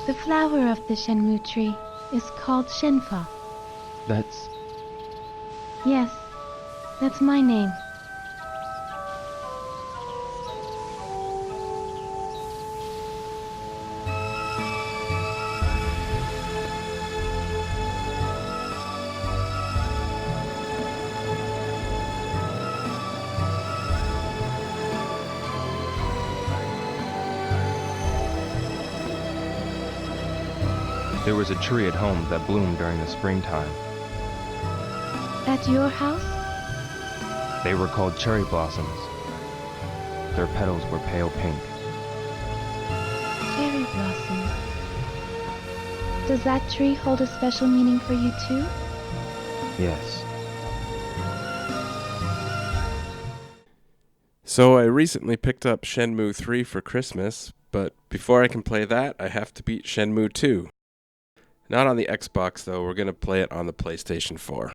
The flower of the Shenmue tree is called Shenfa. That's... Yes, that's my name. There was a tree at home that bloomed during the springtime. At your house? They were called cherry blossoms. Their petals were pale pink. Cherry blossoms. Does that tree hold a special meaning for you too? Yes. So I recently picked up Shenmue III for Christmas, but before I can play that, I have to beat Shenmue II. Not on the Xbox though, we're going to play it on the PlayStation 4.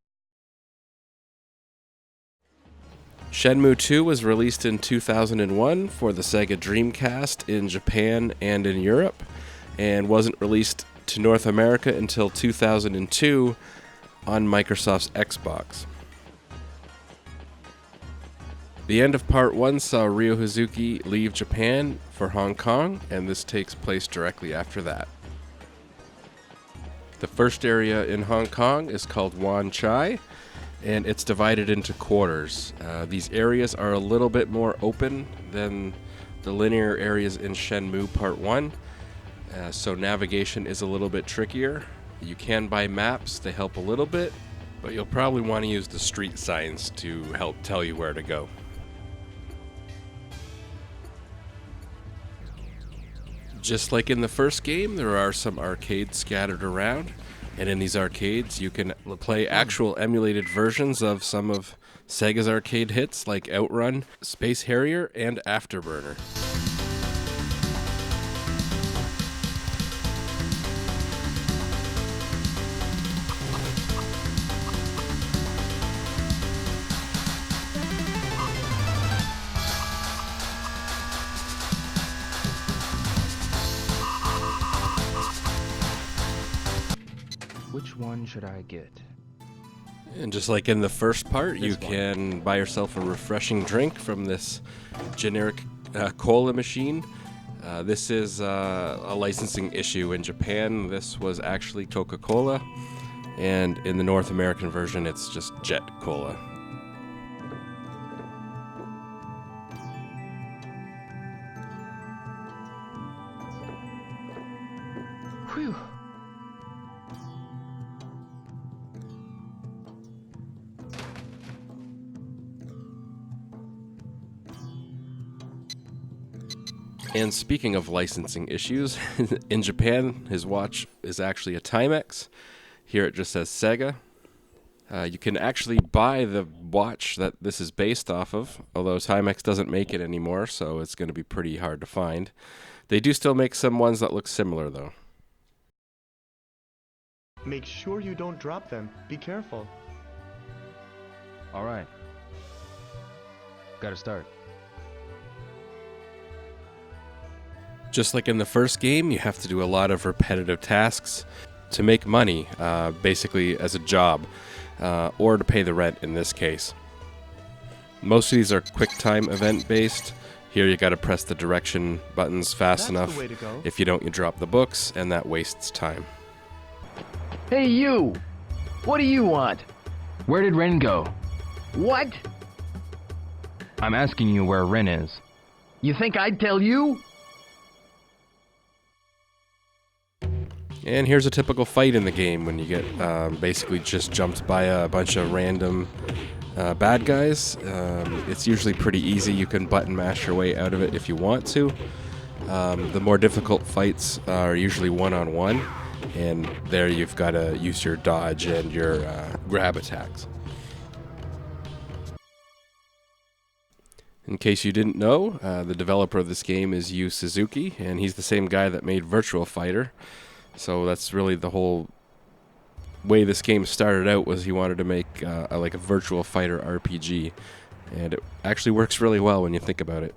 Shenmue II was released in 2001 for the Sega Dreamcast in Japan and in Europe, and wasn't released to North America until 2002 on Microsoft's Xbox. The end of Part 1 saw Ryo Hazuki leave Japan for Hong Kong, and this takes place directly after that. The first area in Hong Kong is called Wan Chai, and it's divided into quarters. These areas are a little bit more open than the linear areas in Shenmue Part 1, so navigation is a little bit trickier. You can buy maps, they help a little bit, but you'll probably want to use the street signs to help tell you where to go. Just like in the first game, there are some arcades scattered around, and in these arcades you can play actual emulated versions of some of Sega's arcade hits like Outrun, Space Harrier, and Afterburner. Which one should I get? And just like in the first part, you can buy yourself a refreshing drink from this generic cola machine. This is a licensing issue in Japan. This was actually Coca-Cola, and in the North American version, it's just Jet Cola. Whew. And speaking of licensing issues, in Japan, his watch is actually a Timex. Here it just says Sega. You can actually buy the watch that this is based off of, although Timex doesn't make it anymore, so it's going to be pretty hard to find. They do still make some ones that look similar, though. Make sure you don't drop them. Be careful. All right. Gotta start. Just like in the first game, you have to do a lot of repetitive tasks to make money, basically as a job, or to pay the rent in this case. Most of these are QuickTime event based. Here you gotta press the direction buttons fast That's enough. the way to go. If you don't, you drop the books, and that wastes time. Hey, you! What do you want? Where did Ren go? What? I'm asking you where Ren is. You think I'd tell you? And here's a typical fight in the game when you get basically just jumped by a bunch of random bad guys. It's usually pretty easy. You can button mash your way out of it if you want to. The more difficult fights are usually one-on-one, and there you've got to use your dodge and your grab attacks. In case you didn't know, the developer of this game is Yu Suzuki, and he's the same guy that made Virtua Fighter. So that's really the whole way this game started out, was he wanted to make like a Virtua Fighter RPG, and it actually works really well when you think about it.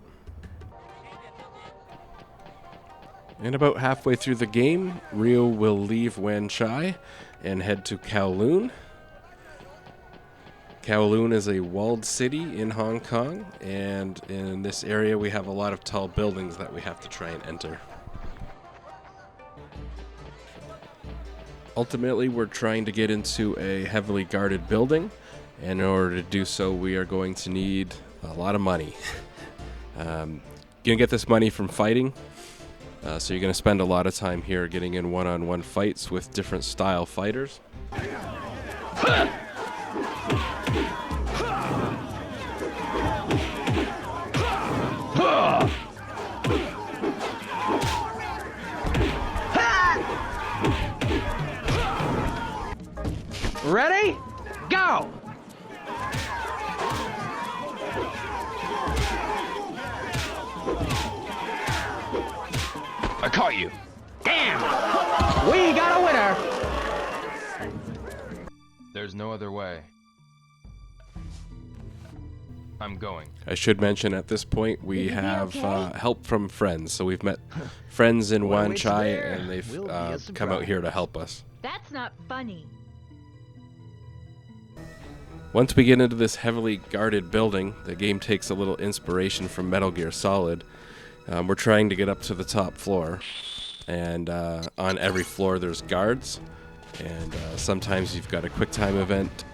And about halfway through the game, Ryo will leave Wan Chai and head to Kowloon. Kowloon is a walled city in Hong Kong, and in this area we have a lot of tall buildings that we have to try and enter. Ultimately, we're trying to get into a heavily guarded building, and in order to do so, we are going to need a lot of money. Gonna get this money from fighting, so you're gonna spend a lot of time here getting in one-on-one fights with different style fighters. Ready? Go! I caught you. Damn! We got a winner! There's no other way. I'm going. I should mention at this point we Is it have okay? help from friends. So we've met friends in Well, Wan it's Chai, there. and they've Will be a come out surprise. here to help us. That's not funny. Once we get into this heavily guarded building, the game takes a little inspiration from Metal Gear Solid. We're trying to get up to the top floor, and on every floor there's guards, and sometimes you've got a quick time event.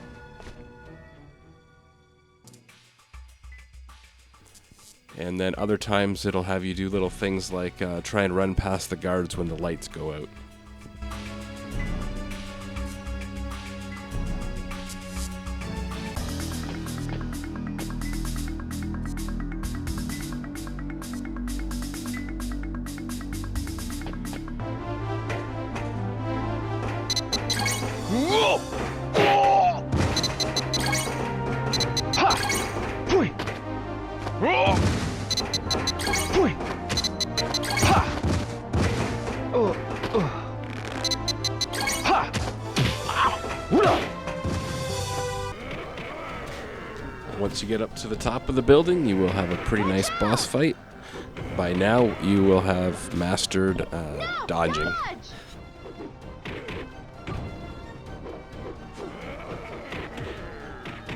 And then other times it'll have you do little things like try and run past the guards when the lights go out. Once you get up to the top of the building, you will have a pretty nice boss fight. By now, you will have mastered dodging.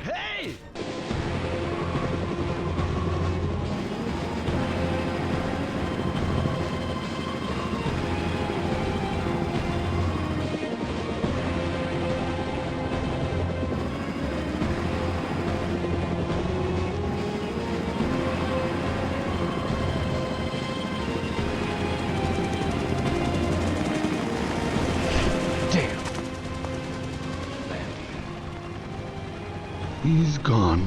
Hey! Damn. He's gone.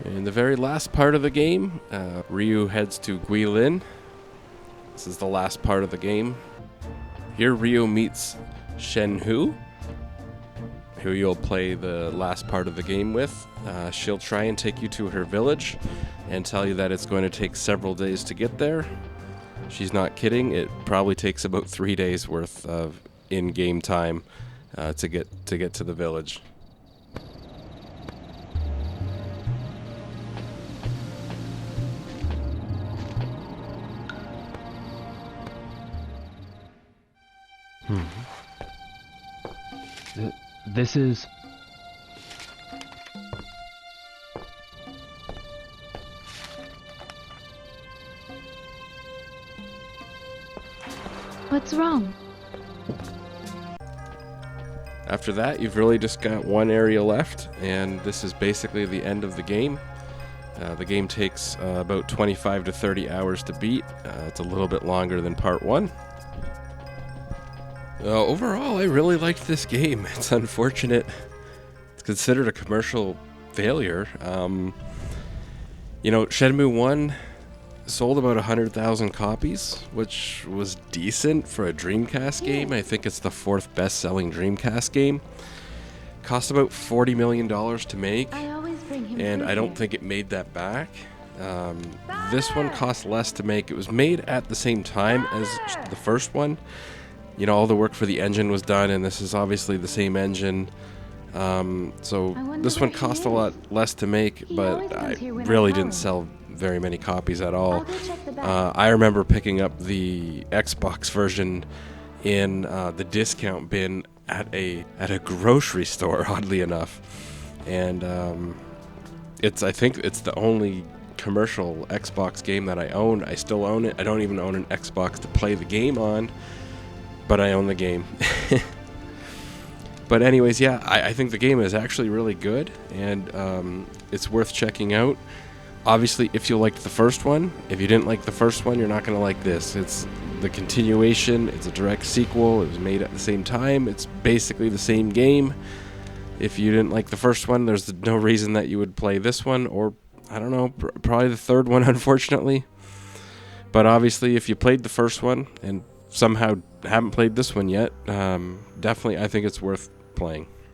In the very last part of the game, Ryu heads to Guilin. This is the last part of the game. Here Ryu meets Shenmue, who you'll play the last part of the game with. She'll try and take you to her village and tell you that it's going to take several days to get there. She's not kidding. It probably takes about 3 days worth of in-game time to get to the village. This is... What's wrong? After that, you've really just got one area left, and this is basically the end of the game. The game takes about 25 to 30 hours to beat. It's a little bit longer than part 1. Overall, I really liked this game. It's unfortunate. It's considered a commercial failure. Shenmue 1 sold about 100,000 copies, which was decent for a Dreamcast game. I think it's the 4th best-selling Dreamcast game. Cost about $40 million to make, I always bring him and I don't food. think it made that back. This one cost less to make. It was made at the same time as the first one. You know, all the work for the engine was done, and this is obviously the same engine. So this one cost a lot less to make, but I really didn't sell very many copies at all. I remember picking up the Xbox version in the discount bin at a grocery store, oddly enough, and I think it's the only commercial Xbox game that I own. I still own it. I don't even own an Xbox to play the game on, but I own the game. But anyways, yeah, I think the game is actually really good, and it's worth checking out. Obviously, if you liked the first one, if you didn't like the first one, you're not going to like this. It's the continuation. It's a direct sequel. It was made at the same time. It's basically the same game. If you didn't like the first one, there's no reason that you would play this one, or, I don't know, probably the third one, unfortunately. But obviously, if you played the first one and somehow haven't played this one yet, definitely I think it's worth playing.